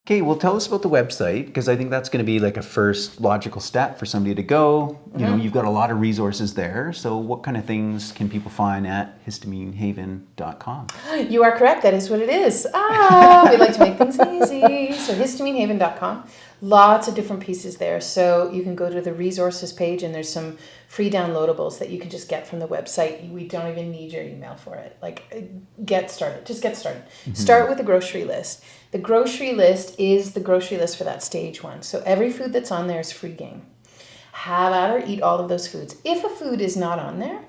Okay, well, tell us about the website, because I think that's going to be like a first logical step for somebody to go. You know, you've got a lot of resources there. So what kind of things can people find at histaminehaven.com? You are correct. That is what it is. We like to make things easy. So histaminehaven.com. Lots of different pieces there. So you can go to the resources page and there's some free downloadables that you can just get from the website. We don't even need your email for it. Like, get started. Just get started. Start with the grocery list. The grocery list is the grocery list for that stage one. So every food that's on there is free game. Have at or eat all of those foods. If a food is not on there,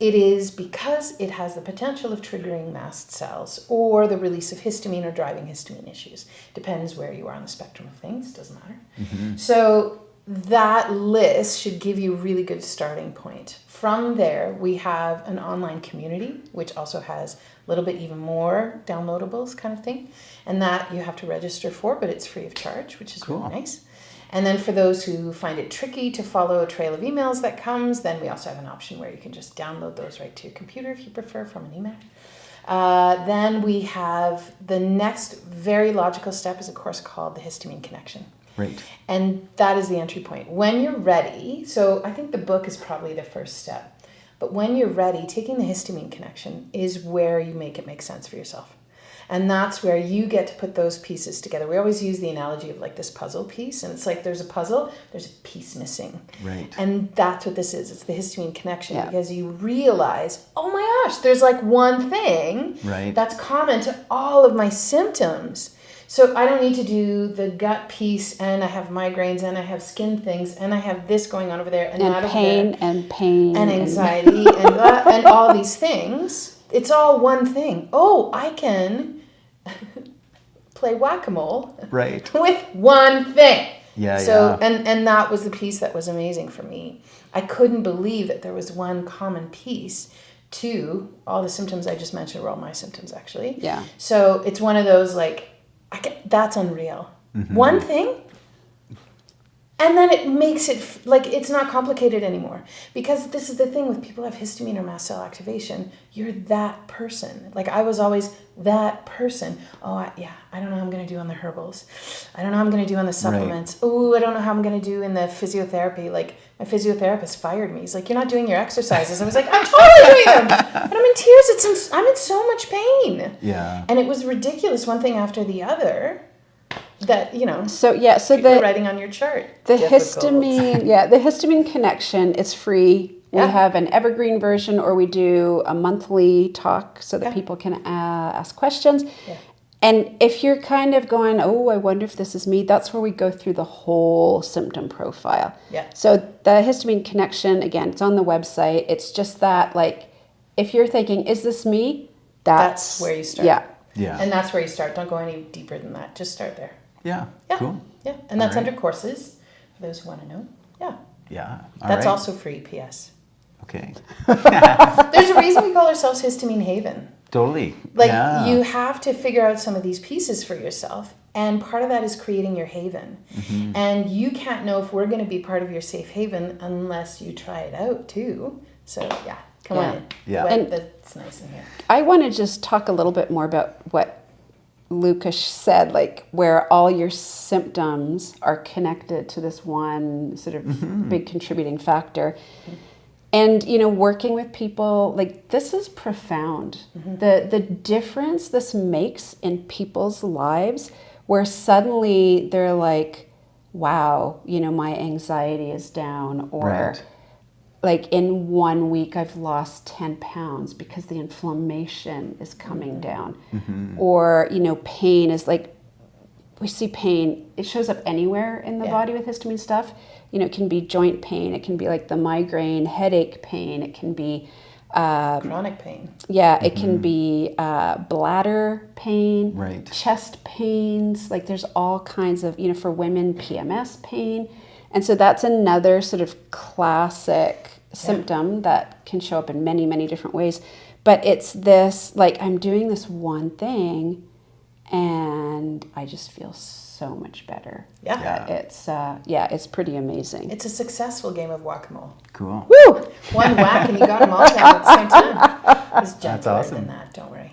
it is because it has the potential of triggering mast cells or the release of histamine or driving histamine issues. Depends where you are on the spectrum of things, doesn't matter. So that list should give you a really good starting point. From there, we have an online community, which also has a little bit even more downloadables kind of thing. And that you have to register for, but it's free of charge, which is really nice. And then for those who find it tricky to follow a trail of emails that comes, then we also have an option where you can just download those right to your computer if you prefer from an email. Then we have the next very logical step is a course called the Histamine Connection. Right. And that is the entry point. When you're ready, so I think the book is probably the first step, but when you're ready, taking the Histamine Connection is where you make it make sense for yourself. And that's where you get to put those pieces together. We always use the analogy of like this puzzle piece. And it's like there's a puzzle, there's a piece missing. Right. And that's what this is. It's the histamine connection because you realize, oh my gosh, there's like one thing that's common to all of my symptoms. So I don't need to do the gut piece and I have migraines and I have skin things and I have this going on over there and that pain over there. and pain and anxiety and that, and all these things. It's all one thing. Oh, I can play whack-a-mole with one thing. And that was the piece that was amazing for me. I couldn't believe that there was one common piece to all the symptoms I just mentioned were all my symptoms, actually. Yeah. So it's one of those, like, that's unreal. One thing, and then it makes it, like, it's not complicated anymore. Because this is the thing with people who have histamine or mast cell activation. You're that person. Like, I was always that person. Oh, I don't know how I'm going to do on the herbals. I don't know how I'm going to do on the supplements. Oh, I don't know how I'm going to do in the physiotherapy. Like, my physiotherapist fired me. He's like, you're not doing your exercises. I was like, I'm totally doing them. But I'm in tears. I'm in so much pain. Yeah. And it was ridiculous, one thing after the other. That, you know, so the writing on your chart. The histamine connection is free. We have an evergreen version, or we do a monthly talk so that people can ask questions. Yeah. And if you're kind of going, oh, I wonder if this is me, that's where we go through the whole symptom profile. Yeah. So the histamine connection, again, it's on the website. It's just that, like, if you're thinking, is this me? That's where you start. Yeah. Yeah. And that's where you start. Don't go any deeper than that. Just start there. Yeah. Cool. Yeah. And that's under courses, for those who want to know. Yeah. Yeah. That's also free, P.S. Okay. There's a reason we call ourselves Histamine Haven. Totally. Like, you have to figure out some of these pieces for yourself. And part of that is creating your haven. And you can't know if we're going to be part of your safe haven unless you try it out, too. So, come on in. Yeah. And it's nice in here. I want to just talk a little bit more about what Lucas said, like, where all your symptoms are connected to this one sort of big contributing factor. And, you know, working with people, like, this is profound. The difference this makes in people's lives, where suddenly they're like, wow, you know, my anxiety is down, or like, in 1 week I've lost 10 pounds because the inflammation is coming down. Or, you know, pain is like, we see pain, it shows up anywhere in the body with histamine stuff. You know, it can be joint pain, it can be like the migraine, headache pain, it can be chronic pain. Yeah, it can be bladder pain, chest pains, like there's all kinds of, you know, for women, PMS pain. And so that's another sort of classic symptom that can show up in many, many different ways. But it's this, like, I'm doing this one thing and I just feel so much better. It's pretty amazing. It's a successful game of whack-a-mole. Cool. Woo! One whack and you got them all down at the same time. It's gentler than that, don't worry.